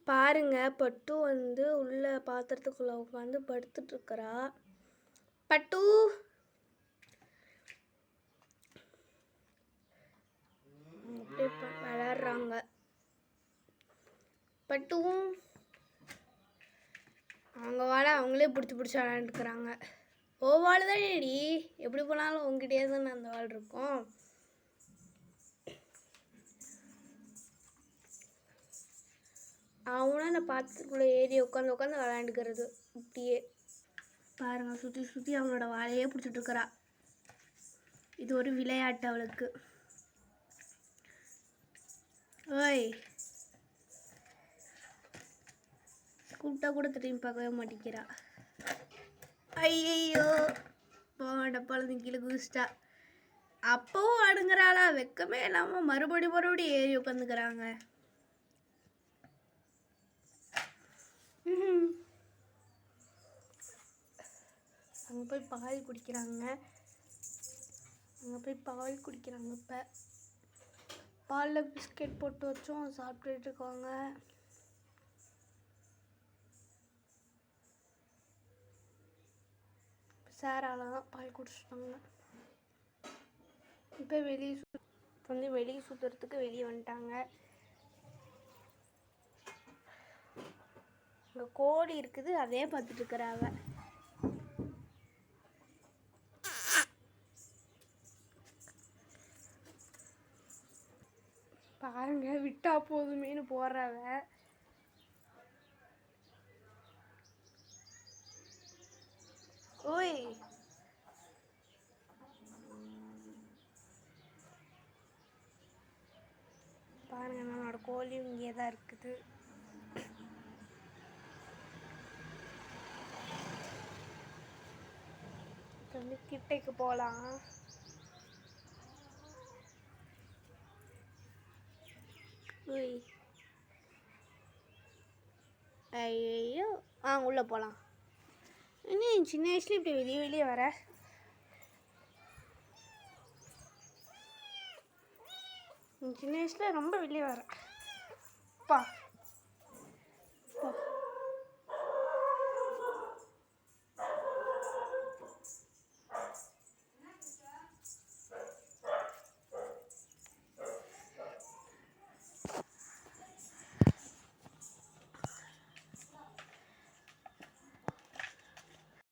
பாருங்க, பட்டு வந்து உள்ள பாத்திரத்துக்குள்ள உட்காந்து படுத்துட்டு இருக்கிறா. பட்டு விளையாடுறாங்க. பட்டுவும் அவங்க வாழை அவங்களே பிடிச்சி விளையாண்டுக்கிறாங்க. ஓ வாழ் தானேடி, எப்படி போனாலும் உங்ககிட்டயே தானே அந்த வாழ் இருக்கும். அவனும் அந்த பாத்திரத்துக்குள்ளே ஏறி உட்காந்து விளையாண்டுக்கிறது. இப்படியே பாருங்க, சுற்றி சுற்றி அவங்களோட வாழையே பிடிச்சிட்டு இருக்கிறா. இது ஒரு விளையாட்டு அவளுக்கு. ஓய், கூப்பிட்டா கூட திரும்பி பார்க்கவே மாட்டேங்கிறா. ஐயோ, போட பழந்து கீழே குதிச்சிட்டா. அப்பவும் அடுங்குறாளா? வெக்கமே இல்லாமல் மறுபடியும் ஏறி உட்காந்துக்கிறாங்க. அங்கே போய் பால் குடிக்கிறாங்க. இப்போ பாலில் பிஸ்கெட் போட்டு வச்சோம், சாப்பிட்டுட்டு இருக்காங்க. சேரால தான் பால் குடிச்சிட்டாங்க. இப்போ வெளியே சுற்றுறதுக்கு வெளியே வந்துட்டாங்க. இங்கே கோழி இருக்குது, அதே பார்த்துட்டு இருக்கிறாங்க. பாருங்க, விட்டா போதுமேனு போடுறாவ. ஓய், பாருங்க, நம்மளோட கோழியும் இங்கே தான் இருக்குது. வந்து கிட்டைக்கு போகலாம். ஓய், ஐயோ, உள்ளே போகலாம். இன்னும் சின்ன வயசுல இப்படி வெளியே வர. சின்ன வயசில் ரொம்ப வெளியே வர. அப்பா